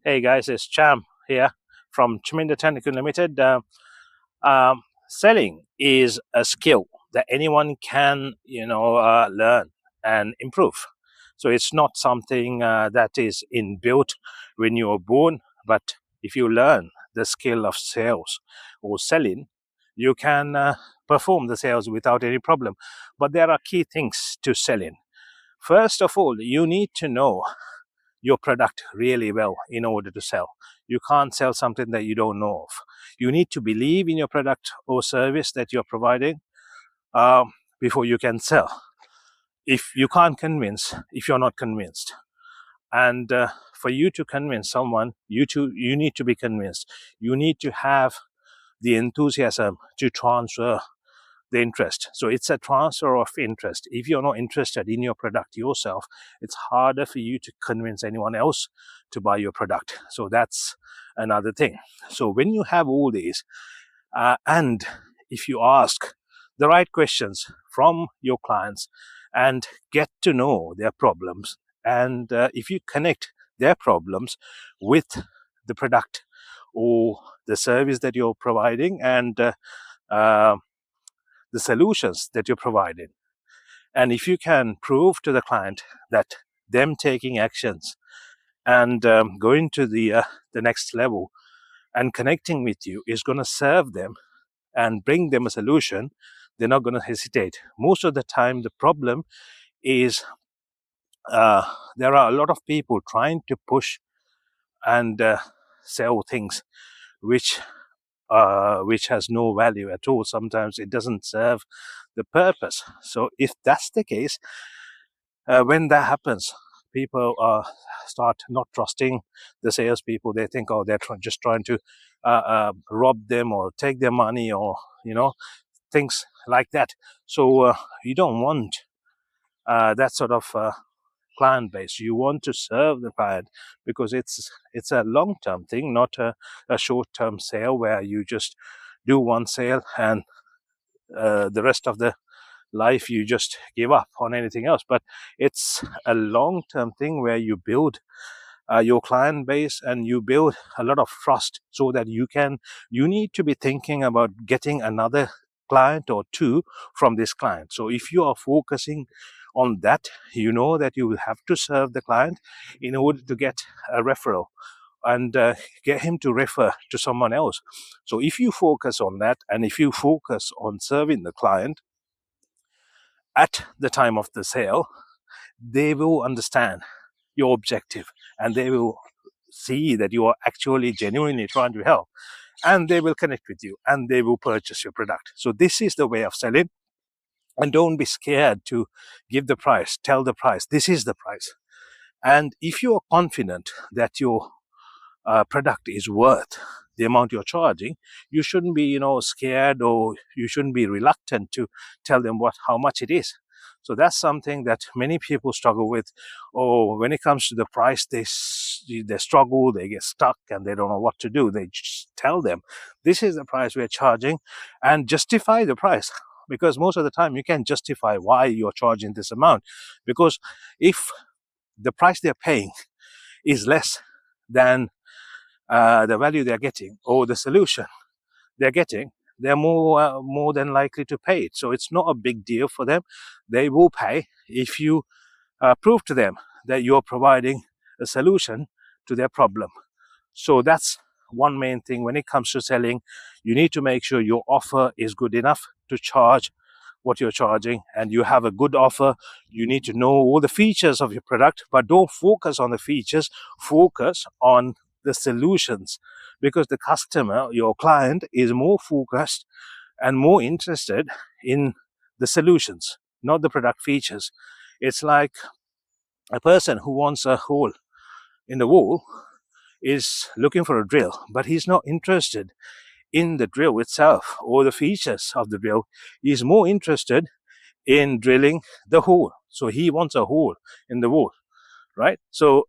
Hey guys, it's Cham here from Chaminda Technical Limited. Selling is a skill that anyone can, learn and improve. So it's not something that is inbuilt when you are born, but if you learn the skill of sales or selling, you can perform the sales without any problem. But there are key things to selling. First of all, you need to know your product really well in order to sell. You can't sell something that you don't know of. You need to believe in your product or service that you're providing before you can sell. If you can't convince, if you're not convinced, and for you to convince someone, you need to be convinced. You need to have the enthusiasm to transfer the interest. So it's a transfer of interest. If you're not interested in your product yourself, it's harder for you to convince anyone else to buy your product. So that's another thing. So when you have all these, and if you ask the right questions from your clients and get to know their problems, and if you connect their problems with the product or the service that you're providing, and the solutions that you're providing. And if you can prove to the client that them taking actions and going to the next level and connecting with you is going to serve them and bring them a solution, they're not going to hesitate. Most of the time, the problem is there are a lot of people trying to push and sell things which has no value at all. Sometimes it doesn't serve the purpose. So if that's the case, when that happens, people start not trusting the salespeople. They think, oh, they're just trying to rob them or take their money, or things like that. So you don't want that sort of client base. You want to serve the client because it's a long-term thing, not a short-term sale where you just do one sale and the rest of the life you just give up on anything else. But it's a long-term thing where you build your client base and you build a lot of trust, so that you need to be thinking about getting another client or two from this client. So if you are focusing on that, you know that you will have to serve the client in order to get a referral and get him to refer to someone else. So if you focus on that, and if you focus on serving the client at the time of the sale, they will understand your objective and they will see that you are actually genuinely trying to help, and they will connect with you and they will purchase your product. So this is the way of selling. And don't be scared to give the price, tell the price. This is the price. And if you are confident that your product is worth the amount you're charging, you shouldn't be, scared, or you shouldn't be reluctant to tell them how much it is. So that's something that many people struggle with. Or when it comes to the price, they struggle, they get stuck, and they don't know what to do. They just tell them, this is the price we're charging, and justify the price. Because most of the time you can justify why you're charging this amount. Because if the price they're paying is less than the value they're getting or the solution they're getting, they're more than likely to pay it. So it's not a big deal for them. They will pay if you prove to them that you're providing a solution to their problem. So that's one main thing when it comes to selling. You need to make sure your offer is good enough to charge what you're charging, and you have a good offer. You need to know all the features of your product, but don't focus on the features, focus on the solutions, because the customer, your client, is more focused and more interested in the solutions, not the product features. It's like a person who wants a hole in the wall is looking for a drill, but he's not interested in the drill itself or the features of the drill. He's more interested in drilling the hole. So he wants a hole in the wall, right? So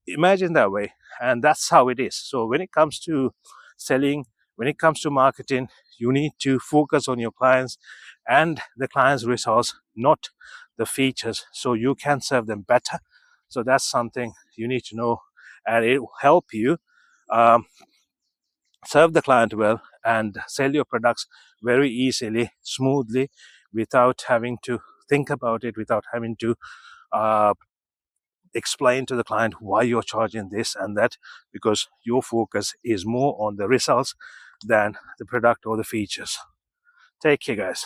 imagine that way. And that's how it is. So when it comes to selling, when it comes to marketing, you need to focus on your clients and the client's resource, not the features, so you can serve them better. So that's something you need to know and it will help you serve the client well and sell your products very easily, smoothly, without having to think about it, without having to explain to the client why you're charging this and that, because your focus is more on the results than the product or the features. Take care, guys.